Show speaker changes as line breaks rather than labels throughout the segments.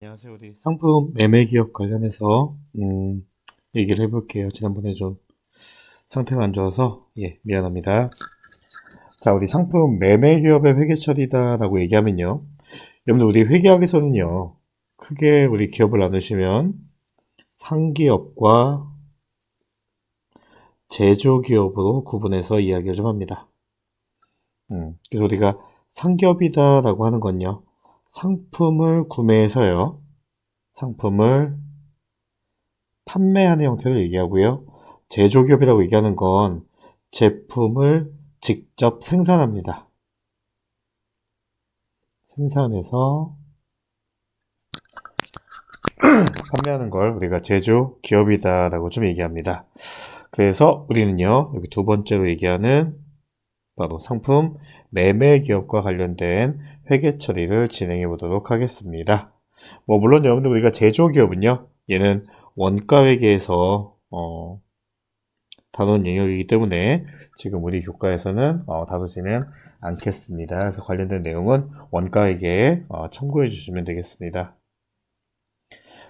안녕하세요. 우리 상품 매매 기업 관련해서 얘기를 해볼게요. 지난번에 좀 상태가 안 좋아서 미안합니다. 자, 우리 상품 매매 기업의 회계 처리다라고 얘기하면요. 여러분들 우리 회계학에서는요. 크게 우리 기업을 나누시면 상기업과 제조기업으로 구분해서 이야기를 좀 합니다. 그래서 우리가 상기업이다라고 하는 건요. 상품을 구매해서요. 상품을 판매하는 형태를 얘기하고요. 제조기업이라고 얘기하는 건 제품을 직접 생산합니다. 생산해서 판매하는 걸 우리가 제조기업이다라고 좀 얘기합니다. 그래서 우리는요, 여기 두 번째로 얘기하는 바로 상품 매매기업과 관련된 회계 처리를 진행해 보도록 하겠습니다. 물론 여러분들 우리가 제조기업은요, 얘는 원가회계에서 다루는 영역이기 때문에 지금 우리 교과에서는 다루지는 않겠습니다. 그래서 관련된 내용은 원가회계에 참고해 주시면 되겠습니다.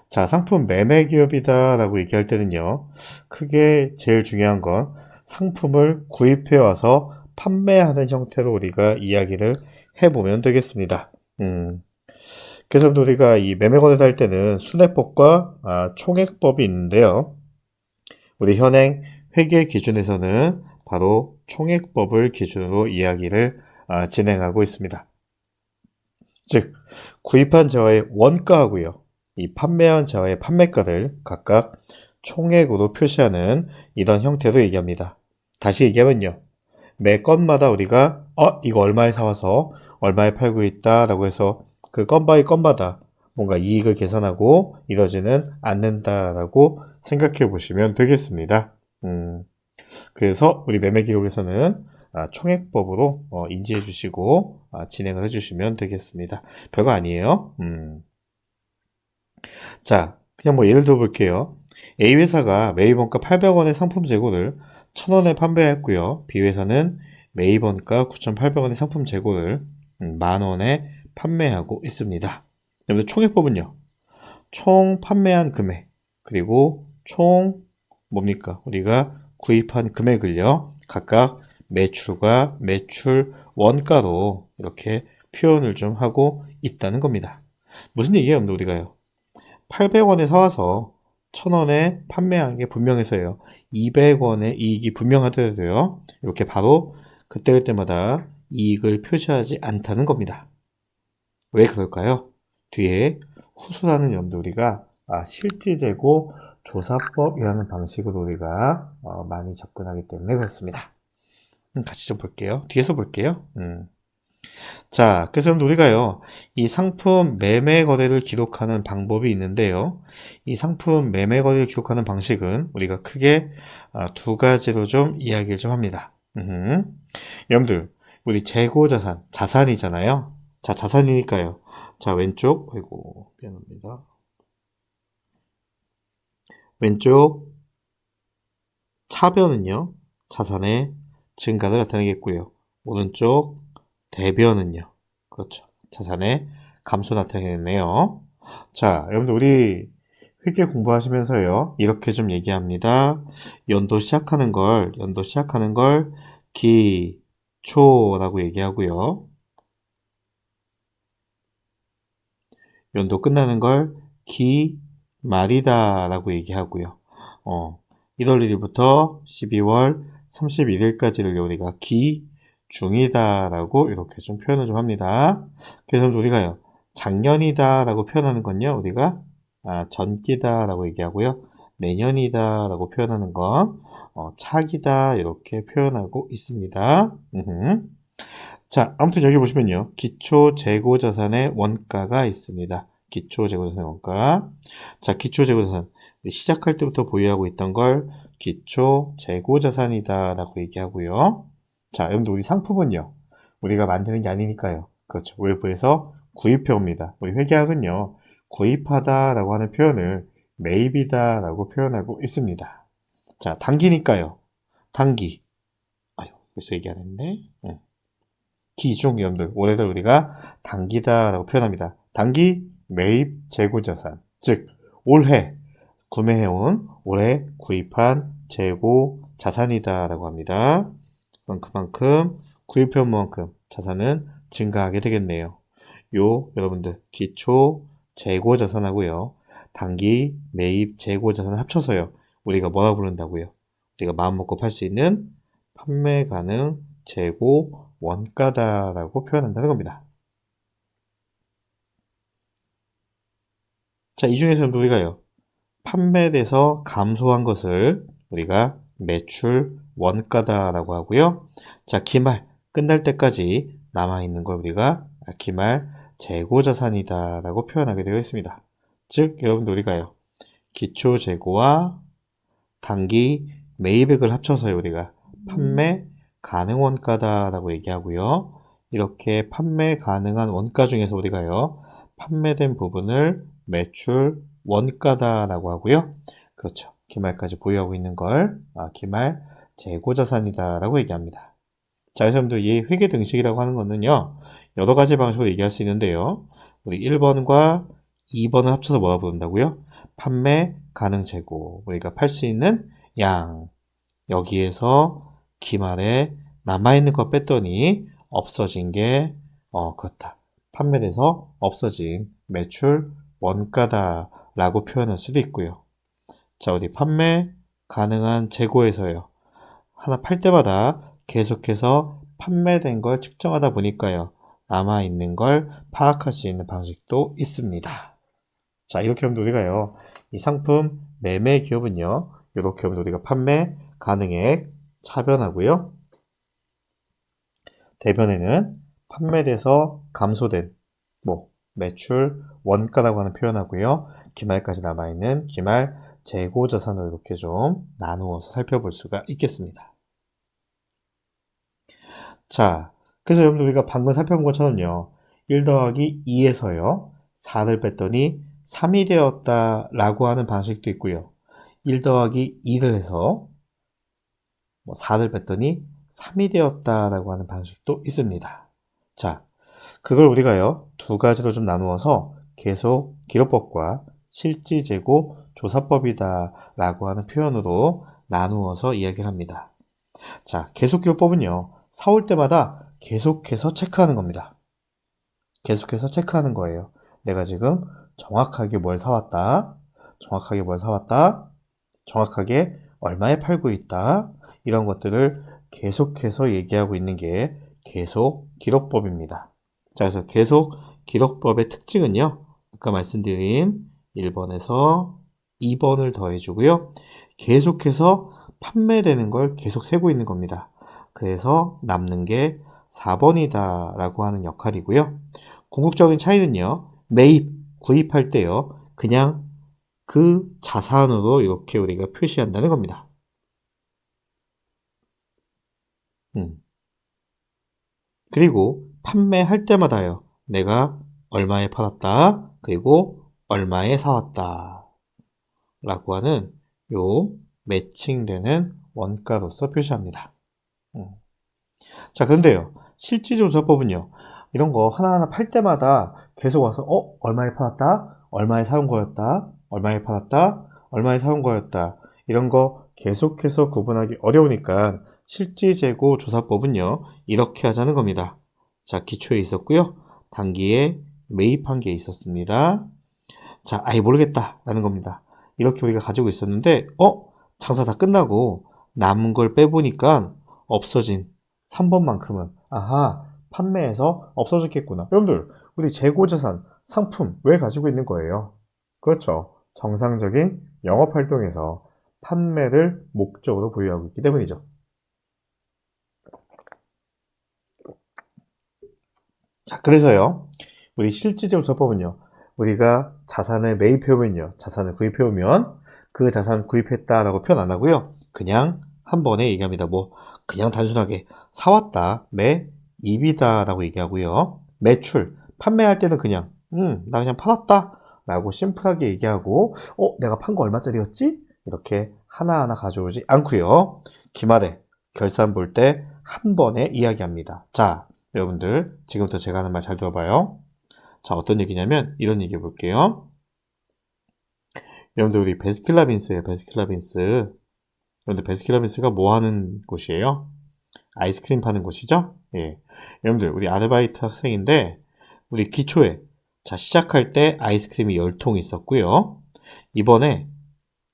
자, 상품 매매 기업이다 라고 얘기할 때는요, 크게 제일 중요한 건 상품을 구입해 와서 판매하는 형태로 우리가 이야기를 해보면 되겠습니다. 그래서 우리가 이 매매거래를 할 때는 순회법과 총액법이 있는데요. 우리 현행 회계 기준에서는 바로 총액법을 기준으로 이야기를 진행하고 있습니다. 즉, 구입한 재화의 원가하고요. 이 판매한 재화의 판매가를 각각 총액으로 표시하는 이런 형태로 얘기합니다. 다시 얘기하면요. 매 건마다 우리가 이거 얼마에 사와서 얼마에 팔고 있다라고 해서 그 건 바이 건마다 뭔가 이익을 계산하고 이러지는 않는다라고 생각해 보시면 되겠습니다. 그래서 우리 매매 기록에서는 총액법으로 인지해 주시고 진행을 해 주시면 되겠습니다. 별거 아니에요. 자, 그냥 예를 들어 볼게요. A회사가 매입원가 800원의 상품 재고를 1000원에 판매했고요. B회사는 매입원가 9,800원의 상품 재고를 10,000원에 판매하고 있습니다. 여러분들 총액법은요. 총 판매한 금액 그리고 총 뭡니까? 우리가 구입한 금액을요. 각각 매출과 매출 원가로 이렇게 표현을 좀 하고 있다는 겁니다. 무슨 얘기예요? 우리가요. 800원에 사와서 1000원에 판매한 게 분명해서요. 200원의 이익이 분명하더라도요. 이렇게 바로 그때그때마다 이익을 표시하지 않다는 겁니다. 왜 그럴까요? 뒤에 후수라는 연도 우리가 실질재고 조사법이라는 방식으로 우리가 많이 접근하기 때문에 그렇습니다. 같이 좀 볼게요. 뒤에서 볼게요. 자, 그래서 우리가요, 이 상품 매매 거래를 기록하는 방법이 있는데요. 이 상품 매매 거래를 기록하는 방식은 우리가 크게 두 가지로 좀 이야기를 좀 합니다. 여러분들, 우리 재고 자산, 자산이잖아요. 자, 자산이니까요. 자, 왼쪽, 아이고, 미안합니다. 왼쪽 차변은요, 자산의 증가를 나타내겠고요. 오른쪽 대변은요, 그렇죠. 자산의 감소 나타내겠네요. 자, 여러분들 우리 회계 공부하시면서요, 이렇게 좀 얘기합니다. 연도 시작하는 걸 기초라고 얘기하고요. 연도 끝나는 걸 기말이다 라고 얘기하고요. 1월 1일부터 12월 31일까지를 우리가 기중이다 라고 이렇게 좀 표현을 좀 합니다. 그래서 우리가요, 작년이다 라고 표현하는 건요, 우리가 전기다 라고 얘기하고요. 내년이다 라고 표현하는 건 차기다 이렇게 표현하고 있습니다. 자, 아무튼 여기 보시면요. 기초 재고 자산의 원가가 있습니다. 기초 재고 자산의 원가. 자, 기초 재고 자산. 시작할 때부터 보유하고 있던 걸 기초 재고 자산이다 라고 얘기하고요. 자, 여러분들 우리 상품은요. 우리가 만드는 게 아니니까요. 그렇죠. 외부에서 구입해 옵니다. 우리 회계학은요. 구입하다 라고 하는 표현을 매입이다 라고 표현하고 있습니다. 자, 단기니까요. 단기. 아유, 벌써 얘기 안 했네. 기중 여러분들 올해를 우리가 단기다라고 표현합니다. 단기 매입 재고자산, 즉 올해 구매해온, 올해 구입한 재고 자산이다 라고 합니다. 그럼 그만큼 구입해온 만큼 자산은 증가하게 되겠네요. 여러분들 기초 재고 자산하고요, 단기 매입 재고 자산 합쳐서요, 우리가 뭐라 부른다고요? 우리가 마음먹고 팔 수 있는 판매 가능 재고 원가다라고 표현한다는 겁니다. 자, 이 중에서 우리가요, 판매돼서 감소한 것을 우리가 매출 원가다라고 하고요. 자, 기말 끝날 때까지 남아있는 걸 우리가 기말 재고자산이다라고 표현하게 되어 있습니다. 즉, 여러분들 우리가요, 기초 재고와 단기 매입액을 합쳐서 우리가 판매 가능 원가다라고 얘기하고요. 이렇게 판매 가능한 원가 중에서 우리가요, 판매된 부분을 매출 원가다라고 하고요. 그렇죠. 기말까지 보유하고 있는 걸 기말 재고자산이다라고 얘기합니다. 자, 여러분들 이 회계 등식이라고 하는 거는요, 여러 가지 방식으로 얘기할 수 있는데요. 우리 1번과 2번을 합쳐서 뭐라 부른다고요? 판매 가능 재고. 우리가 팔 수 있는 양. 여기에서 기말에 남아있는 거 뺐더니 없어진 게 그렇다. 판매돼서 없어진 매출 원가다 라고 표현할 수도 있고요. 자, 어디 판매 가능한 재고에서요, 하나 팔 때마다 계속해서 판매된 걸 측정하다 보니까요, 남아있는 걸 파악할 수 있는 방식도 있습니다. 자, 이렇게 하면 우리가요, 이 상품 매매 기업은요, 이렇게 하면 우리가 판매 가능액 차변하고요, 대변에는 판매돼서 감소된 매출 원가라고 하는 표현하고요, 기말까지 남아있는 기말 재고자산으로 이렇게 좀 나누어서 살펴볼 수가 있겠습니다. 자, 그래서 여러분들 우리가 방금 살펴본 것처럼요, 1 더하기 2에서요 4를 뺐더니 3이 되었다 라고 하는 방식도 있고요, 1 더하기 2를 해서 4를 뺐더니 3이 되었다 라고 하는 방식도 있습니다. 자, 그걸 우리가요, 두 가지로 좀 나누어서 계속 기록법과 실지재고 조사법이다 라고 하는 표현으로 나누어서 이야기를 합니다. 자, 계속 기록법은요, 사올 때마다 계속해서 체크하는 겁니다. 계속해서 체크하는 거예요. 내가 지금 정확하게 뭘 사왔다, 정확하게 뭘 사왔다, 정확하게 얼마에 팔고 있다, 이런 것들을 계속해서 얘기하고 있는 게 계속 기록법입니다. 자, 그래서 계속 기록법의 특징은요, 아까 말씀드린 1번에서 2번을 더해주고요, 계속해서 판매되는 걸 계속 세고 있는 겁니다. 그래서 남는 게 4번이다 라고 하는 역할이고요. 궁극적인 차이는요, 매입, 구입할 때요, 그냥 그 자산으로 이렇게 우리가 표시한다는 겁니다. 그리고 판매할 때마다요, 내가 얼마에 팔았다, 그리고 얼마에 사왔다 라고 하는 요 매칭되는 원가로서 표시합니다. 자, 그런데요, 실지조사법은요, 이런 거 하나하나 팔 때마다 계속 와서 얼마에 팔았다, 얼마에 사온 거였다, 얼마에 팔았다, 얼마에 사온 거였다, 이런 거 계속해서 구분하기 어려우니까 실지재고 조사법은요, 이렇게 하자는 겁니다. 자, 기초에 있었고요, 단기에 매입한 게 있었습니다. 자, 아예 모르겠다 라는 겁니다. 이렇게 우리가 가지고 있었는데 장사 다 끝나고 남은 걸 빼보니까 없어진 3번만큼은 판매해서 없어졌겠구나. 여러분들, 우리 재고자산, 상품 왜 가지고 있는 거예요? 그렇죠. 정상적인 영업활동에서 판매를 목적으로 보유하고 있기 때문이죠. 자, 그래서요, 우리 실지재고조사법은요, 우리가 자산을 매입해오면요, 자산을 구입해오면 그 자산 구입했다라고 표현 안 하고요, 그냥 한 번에 얘기합니다. 그냥 단순하게 사왔다, 매입이다 라고 얘기하고요, 매출, 판매할 때는 그냥 나 그냥 팔았다 라고 심플하게 얘기하고 내가 판 거 얼마짜리였지? 이렇게 하나하나 가져오지 않고요, 기말에 결산 볼 때 한 번에 이야기합니다. 자, 여러분들 지금부터 제가 하는 말 잘 들어봐요. 자, 어떤 얘기냐면 이런 얘기 해볼게요. 여러분들 우리 베스킨라빈스예요. 베스킨라빈스. 여러분들 베스킨라빈스가 뭐 하는 곳이에요? 아이스크림 파는 곳이죠? 예. 여러분들 우리 아르바이트 학생인데 우리 기초에 자 시작할 때 아이스크림이 10통 있었고요. 이번에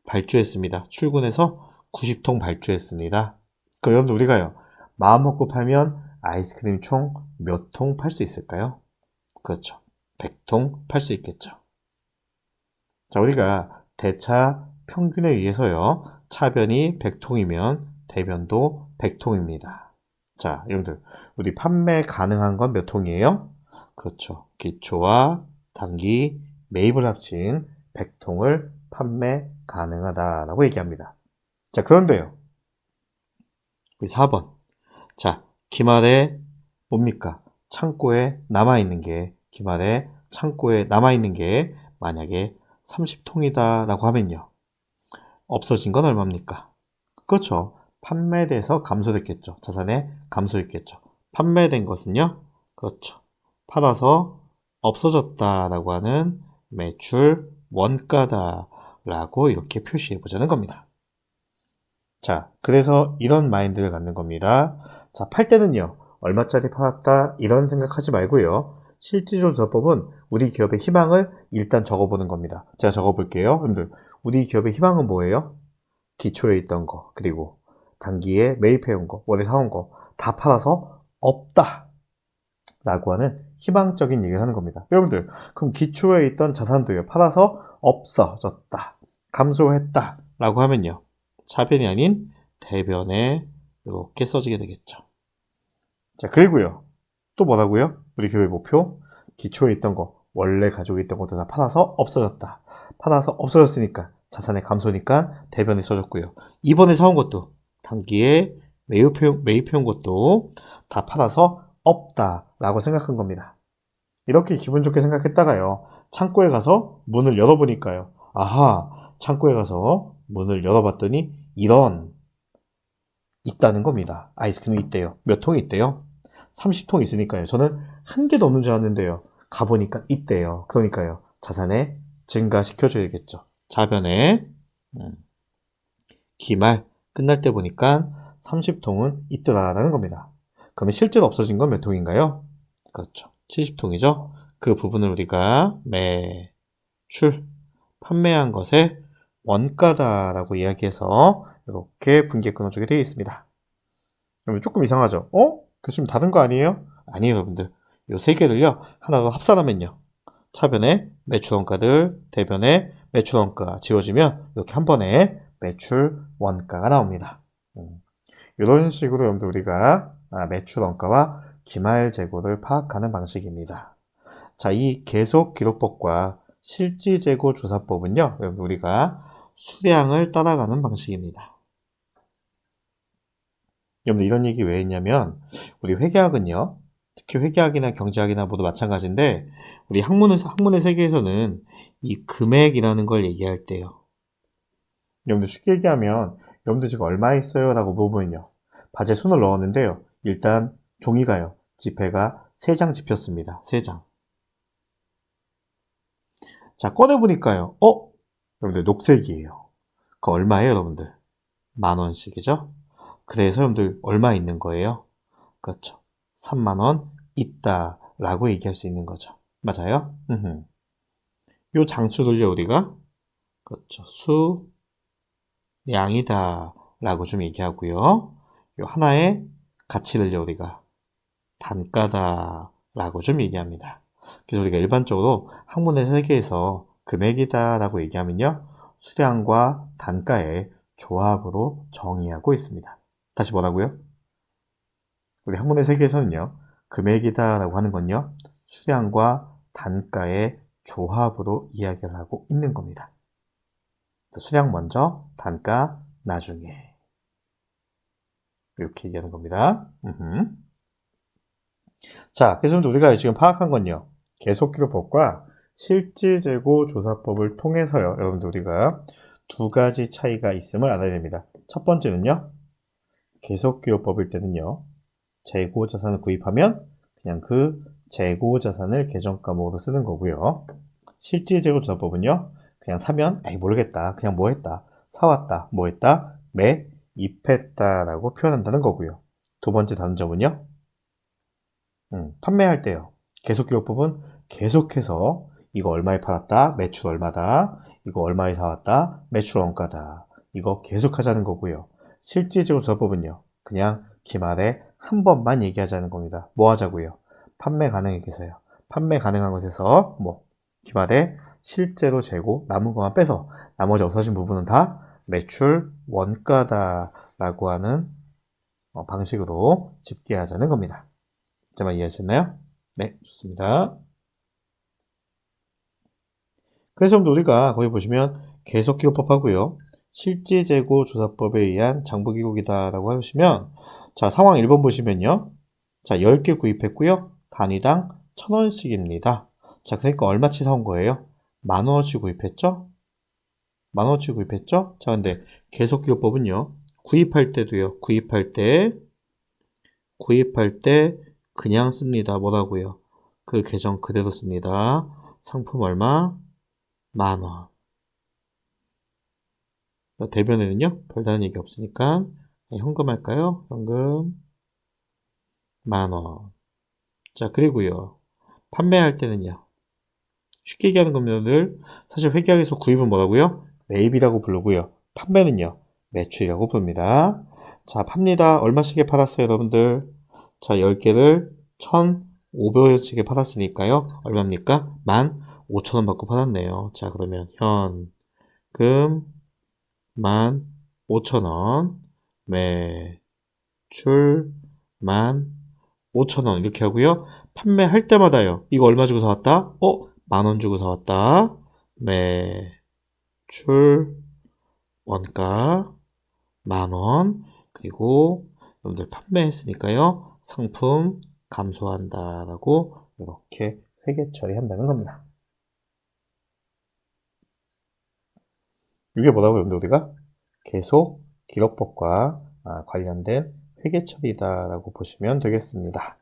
발주했습니다. 출근해서 90통 발주했습니다. 그럼 여러분들 우리가요. 마음 먹고 팔면 아이스크림 총 몇 통 팔 수 있을까요? 그렇죠. 100통 팔 수 있겠죠. 자, 우리가 대차 평균에 의해서요. 차변이 100통이면 대변도 100통입니다. 자, 여러분들 우리 판매 가능한 건 몇 통이에요? 그렇죠. 기초와 단기 매입을 합친 100통을 판매 가능하다라고 얘기합니다. 자, 그런데요. 우리 4번. 자, 기말에 뭡니까? 창고에 남아있는 게, 기말에 창고에 남아있는 게 만약에 30통이다 라고 하면요. 없어진 건 얼마입니까? 그렇죠. 판매돼서 감소됐겠죠. 자산의 감소했겠죠. 판매된 것은요. 그렇죠. 팔아서 없어졌다라고 하는 매출 원가다라고 이렇게 표시해 보자는 겁니다. 자, 그래서 이런 마인드를 갖는 겁니다. 자, 팔 때는요. 얼마짜리 팔았다 이런 생각하지 말고요. 실질조사법은 우리 기업의 희망을 일단 적어보는 겁니다. 제가 적어볼게요. 여러분들 우리 기업의 희망은 뭐예요? 기초에 있던 거, 그리고 단기에 매입해온 거, 원래 사온 거 다 팔아서 없다 라고 하는 희망적인 얘기를 하는 겁니다. 여러분들 그럼 기초에 있던 자산도요. 팔아서 없어졌다, 감소했다 라고 하면요. 차변이 아닌 대변에 이렇게 써지게 되겠죠. 자, 그리고요. 또 뭐라고요? 우리 기업의 목표 기초에 있던 거, 원래 가지고 있던 것도 다 팔아서 없어졌다. 팔아서 없어졌으니까 자산의 감소니까 대변에 써졌고요. 이번에 사온 것도 단기에 매입해온 것도 다 팔아서 없다라고 생각한 겁니다. 이렇게 기분 좋게 생각했다가요. 창고에 가서 문을 열어보니까요. 아하, 창고에 가서 문을 열어봤더니 이런 있다는 겁니다. 아이스크림이 있대요. 몇 통이 있대요? 30통 있으니까요. 저는 한 개도 없는 줄 알았는데요. 가보니까 있대요. 그러니까요. 자산에 증가시켜줘야겠죠. 자변에 기말 끝날 때 보니까 30통은 있더라라는 겁니다. 그러면 실제로 없어진 건 몇 통인가요? 그렇죠. 70통이죠. 그 부분을 우리가 매출, 판매한 것의 원가다라고 이야기해서 이렇게 분기에 끊어주게 되어 있습니다. 그러면 조금 이상하죠? 교수님 다른 거 아니에요? 아니에요, 여러분들. 이 세 개를요, 하나 더 합산하면요. 차변에 매출원가들, 대변에 매출원가 지워지면 이렇게 한 번에 매출 원가가 나옵니다. 이런 식으로 여러분들 우리가 매출 원가와 기말 재고를 파악하는 방식입니다. 자, 이 계속 기록법과 실지 재고 조사법은요, 여러분 우리가 수량을 따라가는 방식입니다. 여러분들 이런 얘기 왜 했냐면 우리 회계학은요, 특히 회계학이나 경제학이나 모두 마찬가지인데 우리 학문의 세계에서는 이 금액이라는 걸 얘기할 때요. 여러분들 쉽게 얘기하면 여러분들 지금 얼마 있어요? 라고 물어보면요. 바지에 손을 넣었는데요. 일단 종이가요. 지폐가 3장 집혔습니다. 3장. 자, 꺼내보니까요. 여러분들 녹색이에요. 그거 얼마예요, 여러분들? 10,000원씩이죠? 그래서 여러분들 얼마 있는 거예요? 그렇죠. 30,000원 있다라고 얘기할 수 있는 거죠. 맞아요? 요 장수들요, 우리가 그렇죠. 수량이다 라고 좀 얘기하고요. 요 하나의 가치를요, 우리가 단가다 라고 좀 얘기합니다. 그래서 우리가 일반적으로 학문의 세계에서 금액이다 라고 얘기하면요, 수량과 단가의 조합으로 정의하고 있습니다. 다시 뭐라고요? 우리 학문의 세계에서는요, 금액이다 라고 하는 건요, 수량과 단가의 조합으로 이야기를 하고 있는 겁니다. 수량 먼저, 단가 나중에. 이렇게 얘기하는 겁니다. 자, 그래서 우리가 지금 파악한 건요, 계속기록법과 실질재고조사법을 통해서요, 여러분들 우리가 두 가지 차이가 있음을 알아야 됩니다. 첫 번째는요, 계속기록법일 때는요, 재고자산을 구입하면 그냥 그 재고자산을 계정과목으로 쓰는 거고요. 실질재고조사법은요. 그냥 사면 에이 모르겠다. 그냥 뭐 했다. 사왔다. 뭐 했다. 매입했다라고 표현한다는 거고요. 두 번째 다른 점은요. 판매할 때요. 계속기록법은 계속해서 이거 얼마에 팔았다. 매출 얼마다. 이거 얼마에 사왔다. 매출 원가다. 이거 계속하자는 거고요. 실질재고조사법은요. 그냥 기말에 한 번만 얘기하자는 겁니다. 뭐 하자고요? 판매 가능액에서요. 판매 가능한 것에서 뭐 기말에 실제로 재고 남은 것만 빼서 나머지 없어진 부분은 다 매출 원가다라고 하는 방식으로 집계하자는 겁니다. 이제만 이해하셨나요? 네, 좋습니다. 그래서 우리가 거기 보시면 계속기록법 하고요. 실질재고조사법에 의한 장부기록이다라고 하시면 자, 상황 1번 보시면요. 자, 10개 구입했고요. 단위당 1,000원씩입니다. 자, 그러니까 얼마치 사온 거예요? 10,000원어치 구입했죠? 10,000원어치 구입했죠? 자, 근데 계속기록법은요. 구입할 때도요. 구입할 때 그냥 씁니다. 뭐라고요? 그 계정 그대로 씁니다. 상품 얼마? 10,000원. 대변에는요. 별다른 얘기 없으니까 현금 할까요? 현금 10,000원. 자, 그리고요. 판매할 때는요. 쉽게 얘기하는 겁니다. 사실 회계학에서 구입은 뭐라고요? 매입이라고 부르고요. 판매는요. 매출이라고 부릅니다. 자, 팝니다. 얼마씩에 팔았어요, 여러분들? 자, 10개를 1,500원씩에 팔았으니까요. 얼마입니까? 15,000원 받고 팔았네요. 자, 그러면 현금 15,000원, 매출 15,000원 이렇게 하고요. 판매할 때마다요. 이거 얼마 주고 사왔다? 10,000원 주고 사왔다. 매출 원가 10,000원. 그리고 여러분들 판매했으니까요. 상품 감소한다라고 이렇게 회계 처리한다는 겁니다. 이게 뭐라고 여러분들 우리가 계속 기록법과 관련된 회계 처리다라고 보시면 되겠습니다.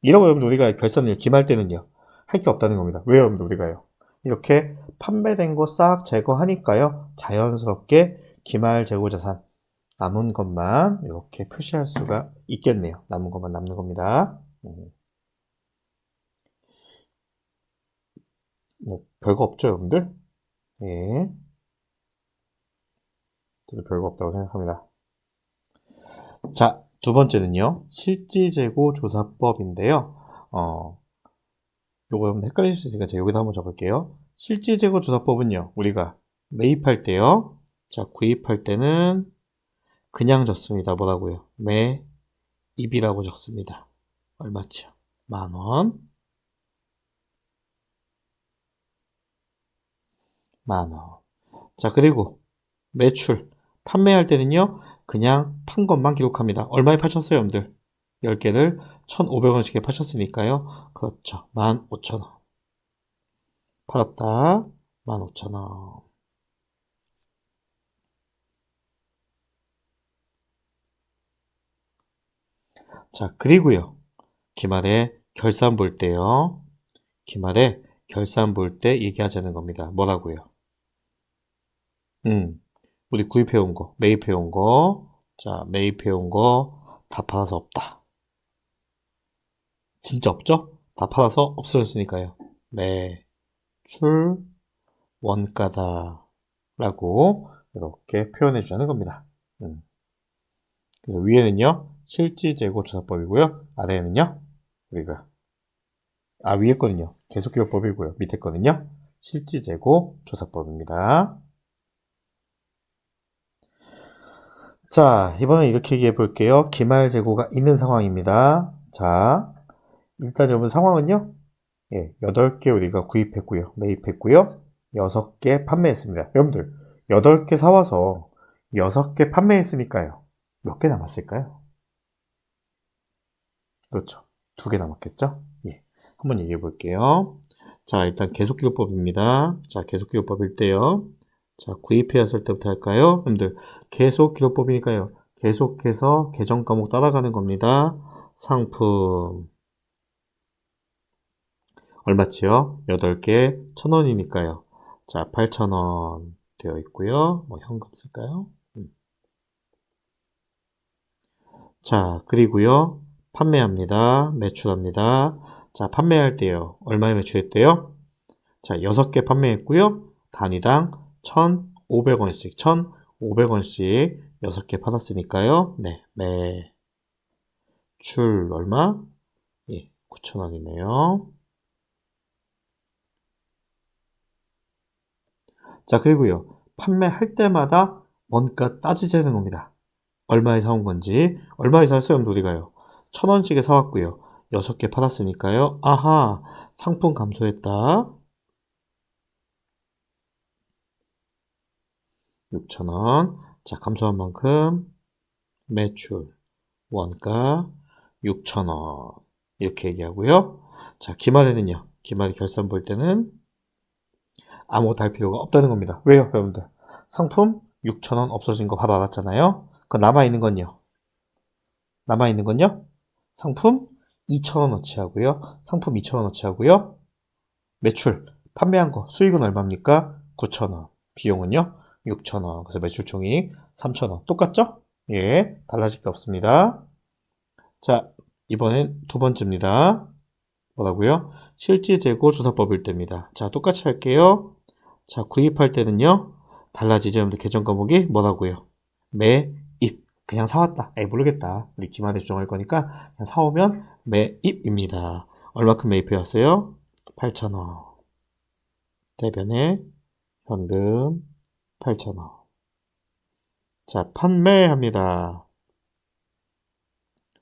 이러고 여러분들 우리가 결산을 기말 때는요. 할 게 없다는 겁니다. 왜요 여러분들 우리가요? 이렇게 판매된 거 싹 제거하니까요. 자연스럽게 기말 재고자산 남은 것만 이렇게 표시할 수가 있겠네요. 남은 것만 남는 겁니다. 뭐 별거 없죠 여러분들? 예. 저도 별거 없다고 생각합니다. 자, 두 번째는요. 실질재고조사법인데요. 요거 여러분 헷갈릴 수 있으니까 제가 여기다 한번 적을게요. 실질재고조사법은요. 우리가 매입할 때요. 자, 구입할 때는 그냥 적습니다. 뭐라고요? 매입이라고 적습니다. 얼마치요? 10,000원. 10,000원. 자, 그리고 매출. 판매할 때는요. 그냥 판 것만 기록합니다. 얼마에 파셨어요, 여러분들? 10개를 1,500원씩에 파셨으니까요. 그렇죠. 15,000원. 팔았다. 15,000원. 자, 그리고요. 기말에 결산 볼 때요. 기말에 결산 볼 때 얘기하자는 겁니다. 뭐라고요? 우리 구입해온 거, 매입해온 거. 자, 매입해온 거 다 팔아서 없다. 진짜 없죠? 다 팔아서 없어졌으니까요. 매출 원가다 라고 이렇게 표현해 주자는 겁니다. 그래서 위에는요 실질재고조사법이고요, 아래에는요 우리가 위에 거는요 계속기록법이고요, 밑에 거는요 실질재고조사법입니다. 자, 이번엔 이렇게 얘기해 볼게요. 기말재고가 있는 상황입니다. 자, 일단 여러분 상황은요 8개 우리가 구입했고요, 매입했고요, 6개 판매했습니다. 여러분들 8개 사와서 6개 판매했으니까요. 몇 개 남았을까요? 그렇죠. 2개 남았겠죠? 예. 한번 얘기해 볼게요. 자, 일단 계속기록법입니다. 자, 계속기록법일 때요. 자, 구입해왔을 때부터 할까요? 여러분들, 계속기록법이니까요. 계속해서 계정과목 따라가는 겁니다. 상품 얼마치요? 8개 1,000원이니까요. 자, 8,000원 되어 있고요. 뭐 현금 쓸까요? 자, 그리고요. 판매합니다. 매출합니다. 자, 판매할 때요. 얼마에 매출했대요? 자, 6개 판매했고요. 단위당 1,500원씩, 1,500원씩 6개 받았으니까요. 네, 매출 얼마? 예, 9,000원이네요. 자, 그리고요. 판매할 때마다 원가 따지자는 겁니다. 얼마에 사온 건지. 얼마에 샀어요? 그럼 어디 가요? 1,000원씩에 사왔고요. 6개 팔았으니까요. 아하, 상품 감소했다. 6,000원. 자, 감소한 만큼 매출, 원가 6,000원. 이렇게 얘기하고요. 자, 기말에는요. 기말에 결산 볼 때는 아무것도 할 필요가 없다는 겁니다. 왜요, 여러분들? 상품 6,000원 없어진 거 바로 알았잖아요. 그 남아있는 건요. 남아있는 건요. 상품 2,000원어치 하고요. 상품 2,000원어치 하고요. 매출, 판매한 거 수익은 얼마입니까? 9,000원. 비용은요? 6,000원. 그래서 매출 총익 3,000원. 똑같죠? 예, 달라질 게 없습니다. 자, 이번엔 두 번째입니다. 뭐라고요? 실질 재고 조사법일 때입니다. 자, 똑같이 할게요. 자, 구입할 때는요. 달라지죠. 여러분들 계정 과목이 뭐라고요? 매입. 그냥 사왔다. 에이, 모르겠다. 우리 기말에 조정할 거니까 그냥 사오면 매입입니다. 얼마큼 매입해 왔어요? 8,000원. 대변에 현금 8,000원. 자, 판매합니다.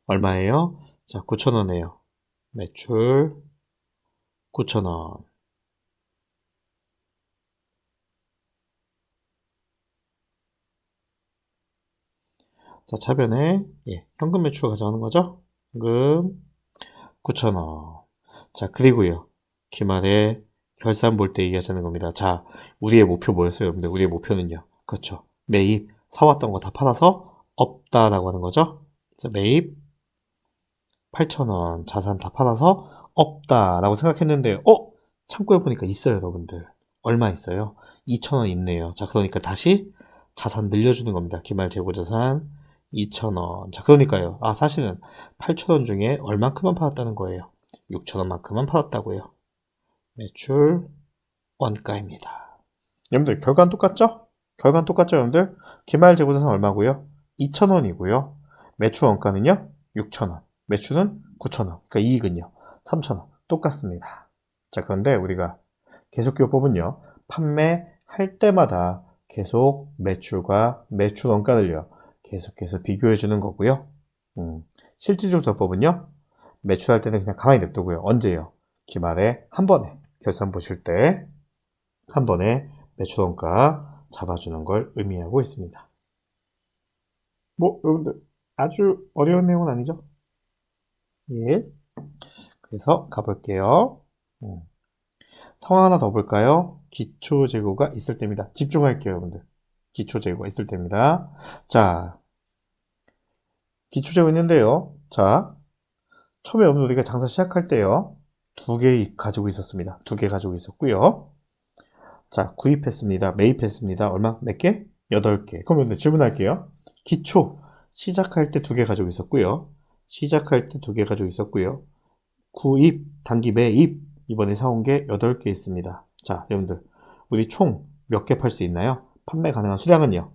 얼마예요? 자, 9,000원이에요. 매출 9,000원. 자, 차변에 현금 매출 가져가는 거죠? 현금 9,000원. 자, 그리고요. 기말에 결산 볼 때 얘기하자는 겁니다. 자, 우리의 목표 뭐였어요, 여러분들? 우리의 목표는요. 그렇죠. 매입, 사왔던 거 다 팔아서 없다라고 하는 거죠. 자, 매입 8,000원, 자산 다 팔아서 없다라고 생각했는데, 창고에 보니까 있어요, 여러분들. 얼마 있어요? 2,000원 있네요. 자, 그러니까 다시 자산 늘려주는 겁니다. 기말 재고 자산 2,000원. 자, 그러니까요. 아, 사실은 8,000원 중에 얼만큼만 팔았다는 거예요. 6,000원만큼만 팔았다고요. 매출 원가입니다. 여러분들 결과는 똑같죠? 결과는 똑같죠, 여러분들? 기말 재고 자산 얼마고요? 2,000원이고요. 매출 원가는요? 6,000원. 매출은 9,000원. 그러니까 이익은요? 3,000원. 똑같습니다. 자, 그런데 우리가 계속기업법은요. 판매할 때마다 계속 매출과 매출 원가를요. 계속해서 비교해 주는 거고요. 실질조사법은요. 매출할 때는 그냥 가만히 냅두고요. 언제요? 기말에 한 번에 결산 보실 때 한 번에 매출 원가 잡아주는 걸 의미하고 있습니다. 뭐 여러분들 아주 어려운 내용은 아니죠? 예. 그래서 가볼게요. 상황 하나 더 볼까요? 기초 재고가 있을 때입니다. 집중할게요, 여러분들. 기초 재고가 있을 때입니다. 자, 기초 재고 있는데요. 자, 처음에 여러분 우리가 장사 시작할 때요. 2개 가지고 있었습니다. 2개 가지고 있었고요. 자, 구입했습니다. 매입했습니다. 얼마? 몇 개? 8개. 그럼 여러분들 질문할게요. 기초 시작할 때 2개 가지고 있었고요. 시작할 때 2개 가지고 있었고요. 구입, 단기 매입 이번에 사온 게 8개 있습니다. 자, 여러분들 우리 총 몇 개 팔 수 있나요? 판매 가능한 수량은요?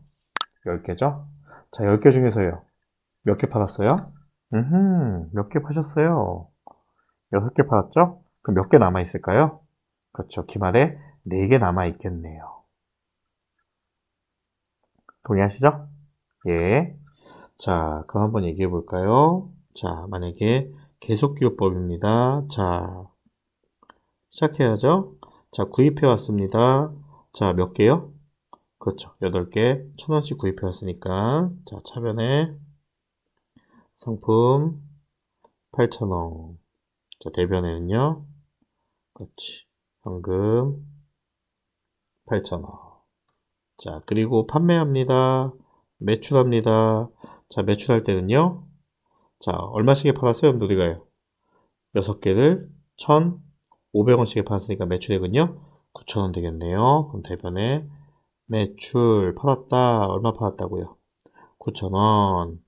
10개죠? 자, 10개 중에서요. 몇 개 팔았어요? 몇 개 파셨어요? 6개 팔았죠? 그럼 몇 개 남아 있을까요? 그렇죠. 기말에 4개 남아 있겠네요. 동의하시죠? 예. 자, 그럼 한번 얘기해 볼까요? 자, 만약에 계속기업법입니다. 자, 시작해야죠. 자, 구입해 왔습니다. 자, 몇 개요? 그렇죠. 8개, 1,000원씩 구입해 왔으니까. 자, 차변에 상품 8,000원. 자, 대변에는요. 그렇지. 현금 8,000원. 자, 그리고 판매합니다. 매출합니다. 자, 매출할 때는요. 자, 얼마씩에 팔았어요? 여러분들 어디 가요? 6개를 1,500원. 500원씩에 팔았으니까 매출액은요? 9,000원 되겠네요. 그럼 대변에 매출 팔았다. 얼마 팔았다고요? 9,000원.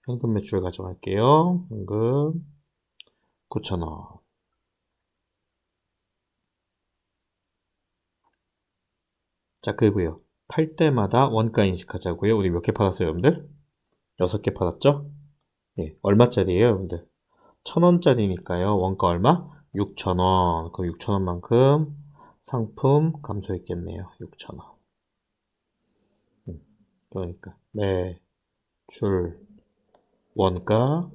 현금 매출 가져갈게요. 현금 9,000원. 자, 그리고요. 팔 때마다 원가 인식하자고요. 우리 몇 개 팔았어요, 여러분들? 6개 팔았죠? 예, 얼마짜리예요, 여러분들? 1,000원짜리니까요. 원가 얼마? 6,000원. 그럼 6,000원만큼 상품 감소했겠네요. 6,000원. 그러니까 매출 원가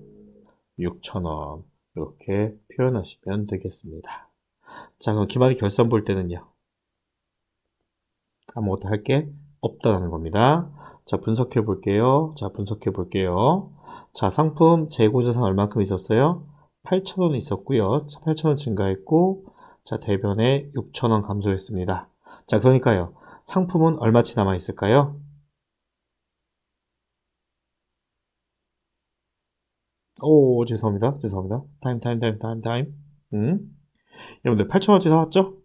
6,000원. 이렇게 표현하시면 되겠습니다. 자, 그럼 기말이 결산 볼 때는요. 아무것도 할 게 없다는 겁니다. 자, 분석해 볼게요. 자, 상품 재고자산 얼마큼 있었어요? 8,000원 있었고요. 8,000원 증가했고, 자, 대변에 6,000원 감소했습니다. 자, 그러니까요. 상품은 얼마치 남아 있을까요? 오, 죄송합니다. 타임. 여러분들 8,000원어치 사왔죠?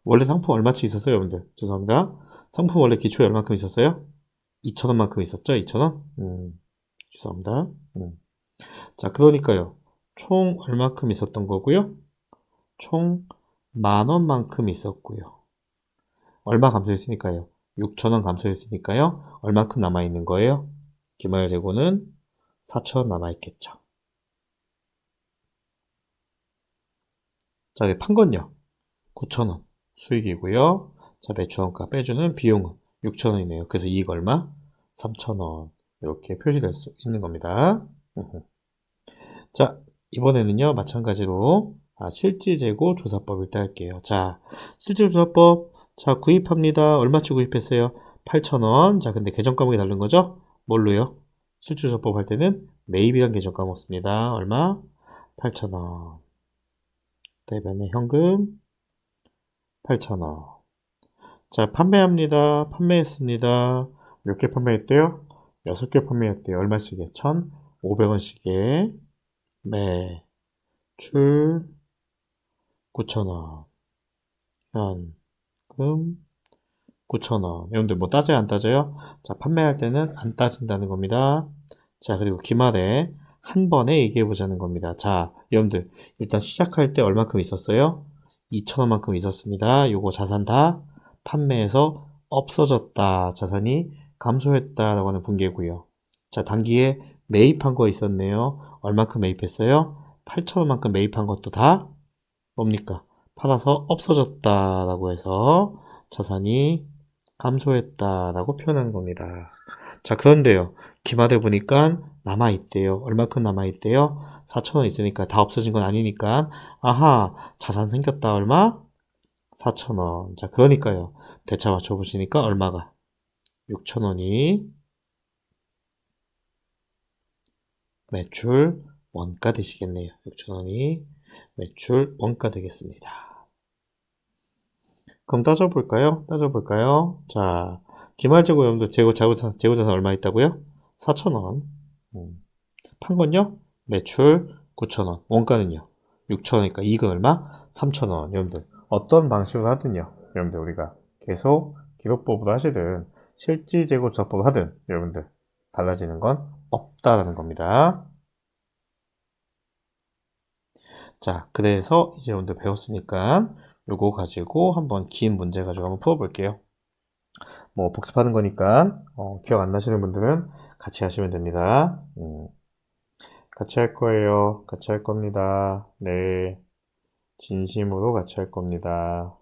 원래 상품 얼마치 있었어요, 여러분들? 죄송합니다. 상품 원래 기초에 얼마큼 있었어요? 2,000원만큼 있었죠? 2,000원? 죄송합니다. 자, 그러니까요. 총 얼마큼 있었던 거고요? 총 10,000원만큼 있었고요. 얼마 감소했으니까요? 6,000원 감소했으니까요. 얼마큼 남아있는 거예요? 기말 재고는 4,000원 남아있겠죠. 자, 판 건요. 9,000원 수익이고요. 자, 매출원가 빼주는 비용은 6,000원이네요. 그래서 이익 얼마? 3,000원. 이렇게 표시될 수 있는 겁니다. 자, 이번에는요, 마찬가지로 실지재고 조사법 일단 할게요. 자, 실지조사법. 자, 구입합니다. 얼마치 구입했어요? 8,000원. 자, 근데 계정 과목이 다른 거죠? 뭘로요? 실지조사법 할 때는 매입이란 계정 과목 씁니다. 얼마? 8,000원. 대변에 현금 8,000원. 자, 판매합니다. 판매했습니다. 몇 개 판매했대요? 6개 판매했대요. 얼마씩에? 1,500원씩에 매출 9,000원. 현금 9,000원. 여러분들 뭐 따져요? 안 따져요? 자, 판매할 때는 안 따진다는 겁니다. 자, 그리고 기말에 한 번에 얘기해 보자는 겁니다. 자, 여러분들 일단 시작할 때 얼마큼 있었어요? 2,000원만큼 있었습니다. 요거 자산 다 판매해서 없어졌다. 자산이 감소했다라고 하는 분계고요. 자, 단기에 매입한 거 있었네요. 얼마큼 매입했어요? 8,000원만큼 매입한 것도 다 뭡니까? 팔아서 없어졌다라고 해서 자산이 감소했다라고 표현하는 겁니다. 자, 그런데요. 기말에 보니까 남아있대요. 얼마큼 남아있대요? 4,000원 있으니까 다 없어진 건 아니니까 아하, 자산 생겼다. 얼마? 4,000원. 자, 그러니까요. 대차 맞춰보시니까 얼마가? 6,000원이 매출 원가 되시겠네요. 6,000원이 매출 원가 되겠습니다. 그럼 따져볼까요? 자, 기말재고 여러분들 재고자산 얼마 있다고요? 4,000원. 판 건요? 매출 9,000원. 원가는요? 6,000원이니까 이익은 얼마? 3,000원. 여러분들 어떤 방식으로 하든요. 여러분들 우리가 계속 기록법으로 하시든 실지재고조사법을 하든 여러분들 달라지는 건 없다라는 겁니다. 자, 그래서 이제 여러분들 배웠으니까 요거 가지고 한번 긴 문제 가지고 한번 풀어볼게요. 뭐 복습하는 거니까 기억 안 나시는 분들은 같이 하시면 됩니다. 같이 할 거예요. 같이 할 겁니다. 네, 진심으로 같이 할 겁니다.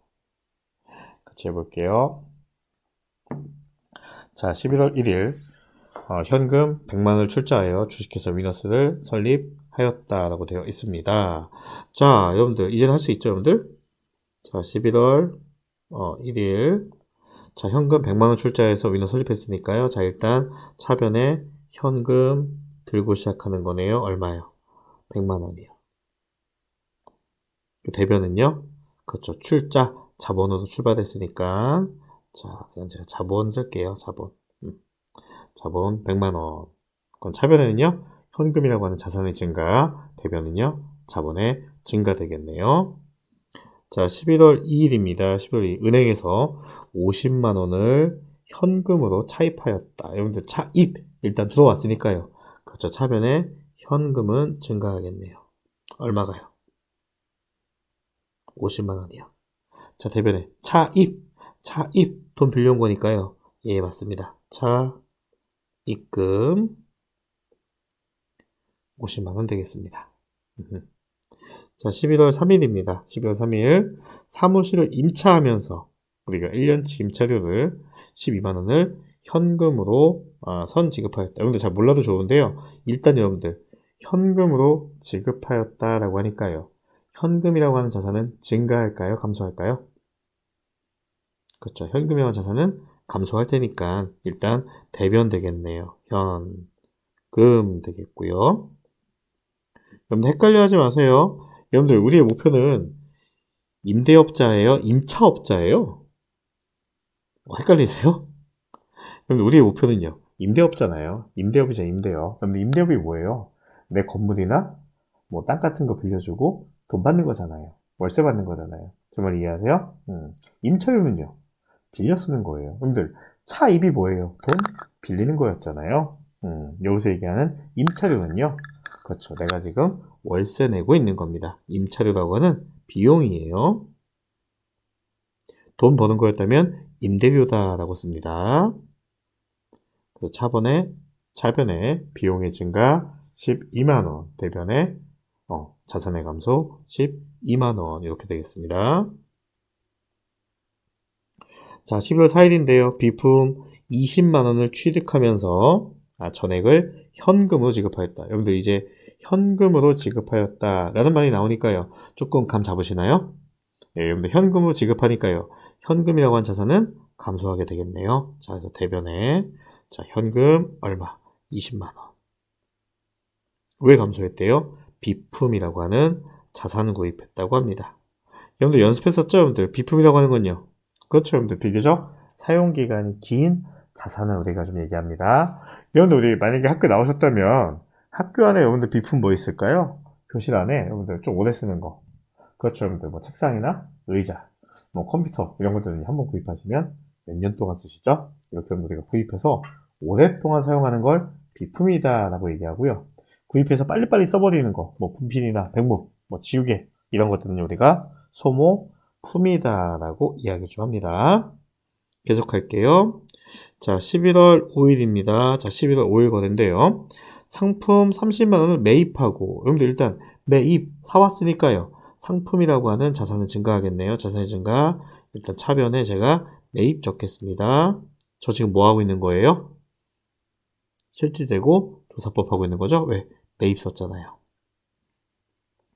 같이 해볼게요. 자, 11월 1일 현금 100만원을 출자하여 주식회사 위너스를 설립하였다라고 되어 있습니다. 자, 여러분들 이제는 할 수 있죠, 여러분들? 자, 11월 1일 자, 현금 100만원 출자해서 위너 설립했으니까요. 자, 일단 차변에 현금 들고 시작하는 거네요. 얼마요? 100만원이요. 대변은요? 그렇죠. 출자, 자본으로 출발했으니까 자, 그냥 제가 자본 쓸게요. 자본. 자본 100만원. 그럼 차변에는요? 현금이라고 하는 자산의 증가, 대변은요? 자본의 증가 되겠네요. 자, 11월 2일입니다. 11월 2일. 은행에서 50만 원을 현금으로 차입하였다. 여러분들 차입 일단 들어왔으니까요. 그렇죠. 차변에 현금은 증가하겠네요. 얼마가요? 50만 원이요. 자, 대변에 차입 돈 빌려온 거니까요. 예, 맞습니다. 차입금 50만 원 되겠습니다. 자, 11월 3일입니다. 11월 3일 사무실을 임차하면서 우리가 1년치 임차료를 12만 원을 현금으로 선 지급하였다. 여러분들 잘 몰라도 좋은데요. 일단 여러분들 현금으로 지급하였다라고 하니까요. 현금이라고 하는 자산은 증가할까요? 감소할까요? 그렇죠. 현금이라고 하는 자산은 감소할 테니까 일단 대변 되겠네요. 현금 되겠고요. 여러분들 헷갈려 하지 마세요. 여러분들 우리의 목표는 임대업자예요? 임차업자예요? 헷갈리세요? 여러분들 우리의 목표는요. 임대업잖아요. 임대업이죠, 임대업. 여러분들 임대업이 뭐예요? 내 건물이나 뭐 땅 같은 거 빌려주고 돈 받는 거잖아요. 월세 받는 거잖아요. 정말 이해하세요? 임차료는요. 빌려 쓰는 거예요. 여러분들 차입이 뭐예요? 돈 빌리는 거였잖아요. 여기서 얘기하는 임차료는요. 그렇죠. 내가 지금 월세 내고 있는 겁니다. 임차료라고 하는 비용이에요. 돈 버는 거였다면 임대료다라고 씁니다. 그래서 차변에 비용의 증가 12만원, 대변에 자산의 감소 12만원 이렇게 되겠습니다. 자, 11월 4일인데요. 비품 20만원을 취득하면서 전액을 현금으로 지급하였다. 여러분들 이제 현금으로 지급하였다라는 말이 나오니까요. 조금 감 잡으시나요? 예, 여러분들 현금으로 지급하니까요. 현금이라고 한 자산은 감소하게 되겠네요. 자, 그래서 대변에 자, 현금 얼마? 20만원. 왜 감소했대요? 비품이라고 하는 자산을 구입했다고 합니다. 여러분들 연습했었죠? 여러분들 비품이라고 하는 건요. 그렇죠, 여러분들 비교적 사용기간이 긴 자산을 우리가 좀 얘기합니다. 여러분들 우리 만약에 학교 나오셨다면 학교 안에 여러분들 비품 뭐 있을까요? 교실 안에 여러분들 좀 오래 쓰는 거. 그렇죠, 여러분들 뭐 책상이나 의자, 뭐 컴퓨터 이런 것들은 한번 구입하시면 몇 년 동안 쓰시죠? 이렇게 우리가 구입해서 오랫동안 사용하는 걸 비품이다라고 얘기하고요. 구입해서 빨리빨리 써버리는 거, 뭐 분필이나 백목, 뭐 지우개 이런 것들은 우리가 소모품이다라고 이야기 좀 합니다. 계속할게요. 자, 11월 5일입니다. 자, 11월 5일 거래인데요. 상품 30만 원을 매입하고 여러분들 일단 매입 사왔으니까요. 상품이라고 하는 자산은 증가하겠네요. 자산의 증가. 일단 차변에 제가 매입 적겠습니다. 저 지금 뭐 하고 있는 거예요? 실질재고 조사법 하고 있는 거죠? 왜? 매입 썼잖아요.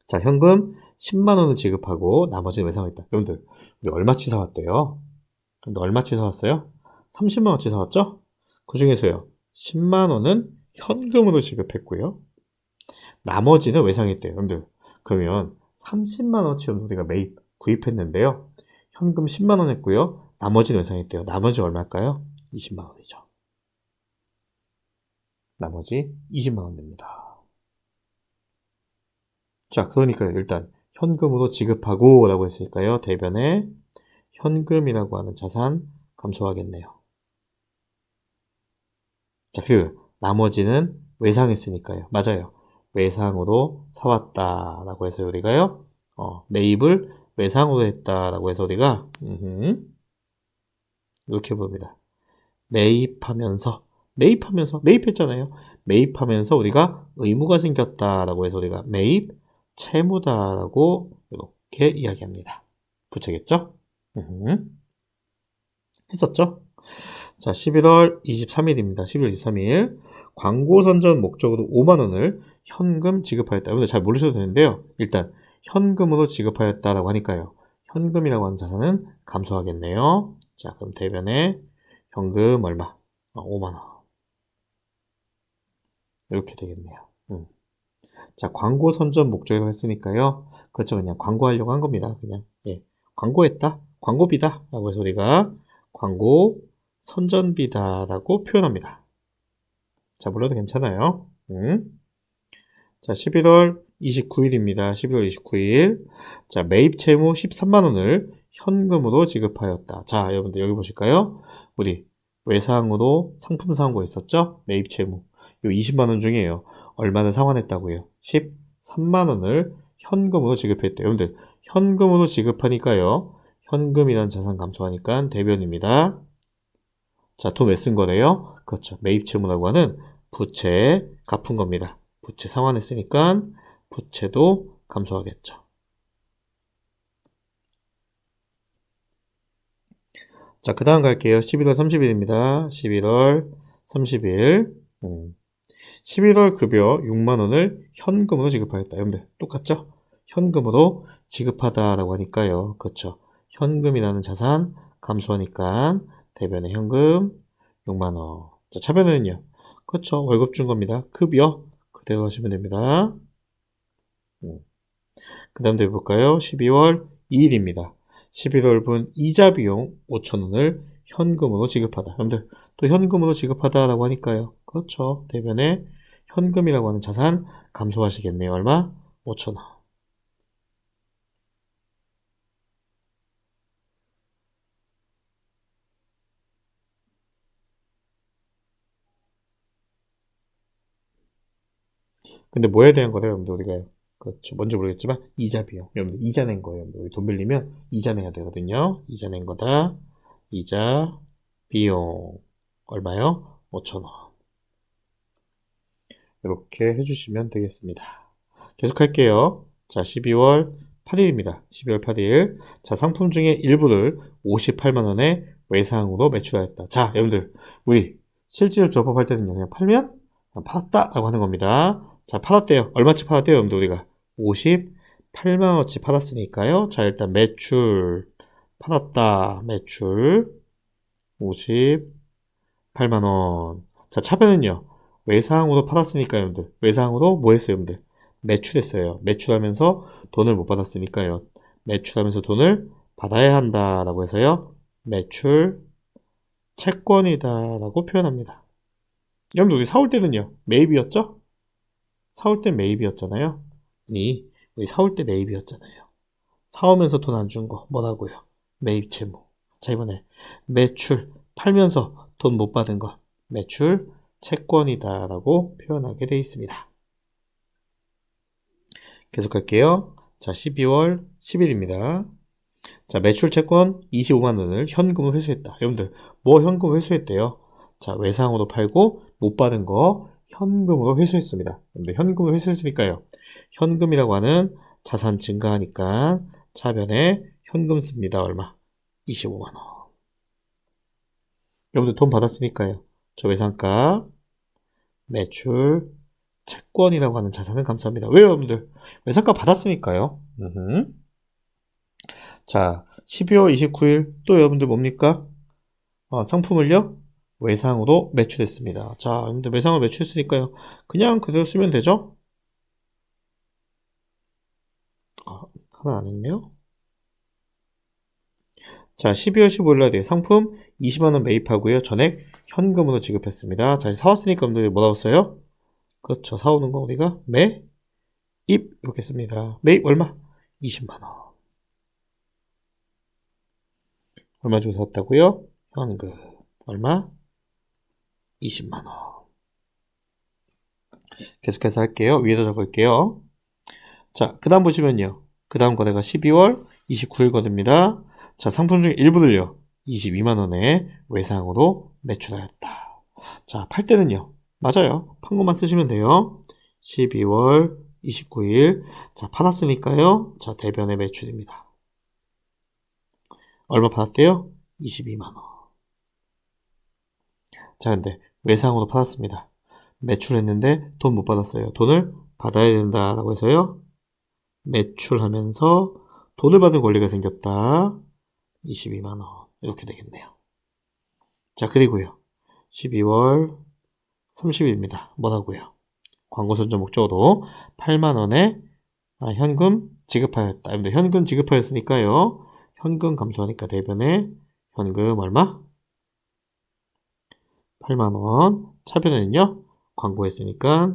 자, 현금 10만 원을 지급하고 나머지는 외상했다. 여러분들, 우리 얼마치 사왔대요? 근데 얼마치 사왔어요? 30만 원치 사왔죠? 그 중에서요. 10만 원은 현금으로 지급했고요. 나머지는 외상했대요. 여러분들, 그러면 30만 원치 우리가 매입 구입했는데요. 현금 10만 원 했고요. 나머지는 외상했대요. 나머지 얼마일까요? 20만 원이죠. 나머지 20만 원 됩니다. 자, 그러니까 일단 현금으로 지급하고 라고 했으니까요. 대변에 현금이라고 하는 자산 감소하겠네요. 자, 그리고 나머지는 외상했으니까요. 맞아요. 외상으로 사왔다라고 해서 우리가요. 매입을 외상으로 했다라고 해서 우리가 이렇게 봅니다. 매입했잖아요. 매입하면서 우리가 의무가 생겼다라고 해서 우리가 매입 채무다라고 이렇게 이야기합니다. 붙여겠죠? 했었죠? 자, 11월 23일입니다. 11월 23일. 광고 선전 목적으로 5만 원을 현금 지급하였다. 여러분들 잘 모르셔도 되는데요. 일단 현금으로 지급하였다라고 하니까요. 현금이라고 하는 자산은 감소하겠네요. 자, 그럼 대변에 현금 얼마? 5만 원. 이렇게 되겠네요. 자, 광고 선전 목적으로 했으니까요. 그렇죠. 그냥 광고하려고 한 겁니다. 그냥, 예. 광고했다. 광고비다. 라고 해서 우리가 광고 선전비다라고 표현합니다. 자, 물론 괜찮아요. 자, 11월 29일입니다. 12월 29일. 자, 매입 채무 13만 원을 현금으로 지급하였다. 자, 여러분들 여기 보실까요? 우리 외상으로 상품 사온 거 있었죠? 매입 채무. 요 20만 원 중에요. 얼마를 상환했다고요? 13만 원을 현금으로 지급했대요. 여러분들 현금으로 지급하니까요. 현금이라는 자산 감소하니까 대변입니다. 자, 돈 왜 쓴 거래요? 그렇죠. 매입 채무라고 하는 부채 갚은 겁니다. 부채 상환했으니까 부채도 감소하겠죠. 자, 그 다음 갈게요. 11월 30일입니다. 11월 30일. 11월 급여 6만원을 현금으로 지급하였다. 여러분들, 똑같죠? 현금으로 지급하다라고 하니까요. 그렇죠. 현금이라는 자산 감소하니까 대변에 현금 6만원. 자, 차변에는요. 그렇죠. 월급 준 겁니다. 급여 그대로 하시면 됩니다. 그 다음 해볼까요? 12월 2일입니다. 11월분 이자 비용 5,000원을 현금으로 지급하다. 여러분들 또 현금으로 지급하다라고 하니까요. 그렇죠. 대변에 현금이라고 하는 자산 감소하시겠네요. 얼마? 5,000원. 근데 뭐에 대한 거래요, 여러분들 우리가? 그렇죠. 뭔지 모르겠지만 이자 비용. 여러분들 이자 낸 거예요. 여러분들 우리 돈 빌리면 이자 내야 되거든요. 이자 낸 거다. 이자 비용 얼마요? 5,000원. 이렇게 해주시면 되겠습니다. 계속할게요. 자, 12월 8일입니다. 12월 8일. 자, 상품 중에 일부를 58만원에 외상으로 매출하였다. 자, 여러분들, 우리 실제로 조합할 때는요, 그냥 팔면 팔았다 라고 하는 겁니다. 자, 팔았대요. 얼마치 팔았대요, 여러분들, 우리가? 58만원치 팔았으니까요. 자, 일단 매출, 팔았다, 매출, 58만원. 자, 차변은요, 외상으로 팔았으니까 여러분들, 외상으로 뭐 했어요, 여러분들? 매출했어요. 매출하면서 돈을 못 받았으니까요. 매출하면서 돈을 받아야 한다라고 해서요. 매출 채권이다라고 표현합니다. 여러분들 우리 사올 때는요. 매입이었죠? 사올 때 매입이었잖아요. 우리 사올 때 매입이었잖아요. 사오면서 돈 안 준 거 뭐라고요? 매입 채무. 자, 이번에 매출 팔면서 돈 못 받은 거 매출 채권이다라고 표현하게 되어 있습니다. 계속할게요. 자, 12월 10일입니다. 자, 매출 채권 25만원을 현금으로 회수했다. 여러분들, 뭐 현금 회수했대요? 자, 외상으로 팔고 못 받은 거 현금으로 회수했습니다. 여러분들, 현금으로 회수했으니까요. 현금이라고 하는 자산 증가하니까 차변에 현금 씁니다. 얼마? 25만원. 여러분들 돈 받았으니까요. 저 외상가, 매출, 채권이라고 하는 자산은 감사합니다. 왜요, 여러분들? 외상가 받았으니까요. 자, 12월 29일 또 여러분들 뭡니까? 상품을요? 외상으로 매출했습니다. 자, 여러분들 외상으로 매출했으니까요. 그냥 그대로 쓰면 되죠? 하나 안 했네요. 자, 12월 15일 날 상품 20만원 매입하고요. 전액 현금으로 지급했습니다. 자, 사왔으니까 여러분들 뭐라고 써요? 그렇죠. 사오는 거 우리가 매입 이렇게 씁니다. 매입 얼마? 20만원. 얼마 주고 샀다고요? 현금 얼마? 20만원. 계속해서 할게요. 위에다 적을게요. 자, 그 다음 보시면요. 그 다음 거래가 12월 29일 거래입니다. 자, 상품 중 일부를요. 22만원에 외상으로 매출하였다. 자, 팔 때는요. 맞아요. 판 것만 쓰시면 돼요. 12월 29일. 자, 팔았으니까요. 자, 대변의 매출입니다. 얼마 받았대요? 22만원. 자, 근데 외상으로 팔았습니다. 매출했는데 돈 못 받았어요. 돈을 받아야 된다라고 해서요. 매출하면서 돈을 받을 권리가 생겼다. 22만원. 이렇게 되겠네요. 자, 그리고요. 12월 30일입니다. 뭐라고요? 광고 선정 목적으로 8만원에 현금 지급하였다. 여러분들 현금 지급하였으니까요. 현금 감소하니까 대변에 현금 얼마? 8만원. 차변에는요. 광고 했으니까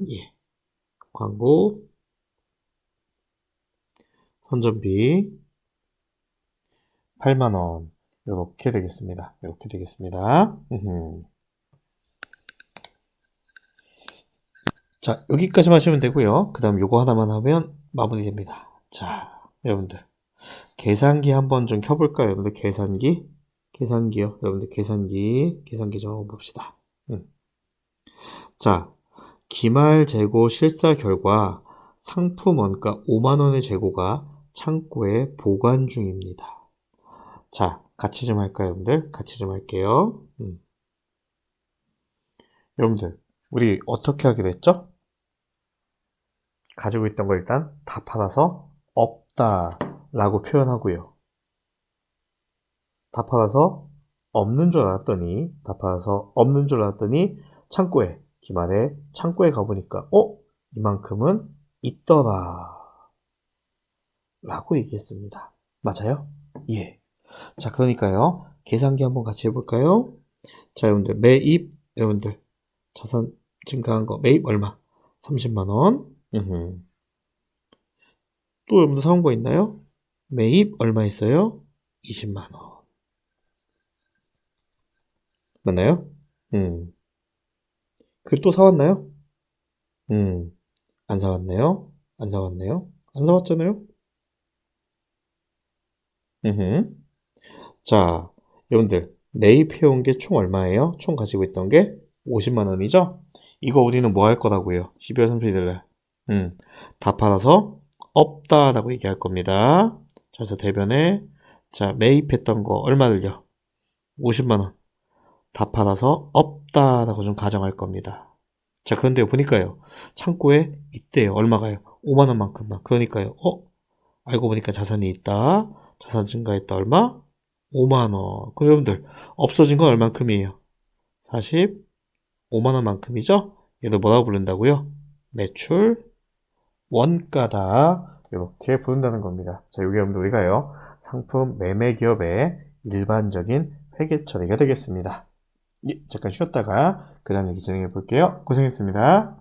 광고 선전비 8만원. 이렇게 되겠습니다. 이렇게 되겠습니다. 자, 여기까지 하시면 되고요. 그 다음 요거 하나만 하면 마무리됩니다. 자, 여러분들 계산기 한번 좀 켜볼까요? 여러분들 계산기요. 여러분들 계산기 좀 봅시다. 자, 기말 재고 실사 결과 상품 원가 5만원의 재고가 창고에 보관 중입니다. 자, 같이 좀 할까요, 여러분들? 같이 좀 할게요. 여러분들, 우리 어떻게 하기로 했죠? 가지고 있던 거 일단 다 팔아서 없다 라고 표현하고요. 다 팔아서 없는 줄 알았더니 창고에, 기말에 창고에 가보니까 이만큼은 있더라 라고 얘기했습니다. 맞아요? 예. 자, 그러니까요. 계산기 한번 같이 해볼까요? 자, 여러분들 매입, 여러분들 자산 증가한 거 매입 얼마? 30만원. 또 여러분들 사온 거 있나요? 매입 얼마 있어요? 20만원. 맞나요? 그 또 사왔나요? 안 사왔네요. 안 사왔네요. 안 사왔잖아요. 자, 여러분들 매입해온 게 총 얼마예요? 총 가지고 있던 게 50만원이죠? 이거 우리는 뭐 할 거라고요? 12월 31일날 다 팔아서 없다라고 얘기할 겁니다. 자, 그래서 대변에 자, 매입했던 거 얼마를요? 50만원 다 팔아서 없다라고 좀 가정할 겁니다. 자, 그런데 보니까요, 창고에 있대요. 얼마가요? 5만원만큼만. 그러니까요, 알고 보니까 자산이 있다. 자산 증가했다. 얼마? 5만원. 그럼 여러분들 없어진 건 얼만큼이에요? 45만원만큼이죠? 얘도 뭐라고 부른다고요? 매출 원가다. 이렇게 부른다는 겁니다. 자, 여기 여러분들 우리가요, 상품 매매 기업의 일반적인 회계 처리가 되겠습니다. 예, 잠깐 쉬었다가 그 다음 얘기 진행해 볼게요. 고생했습니다.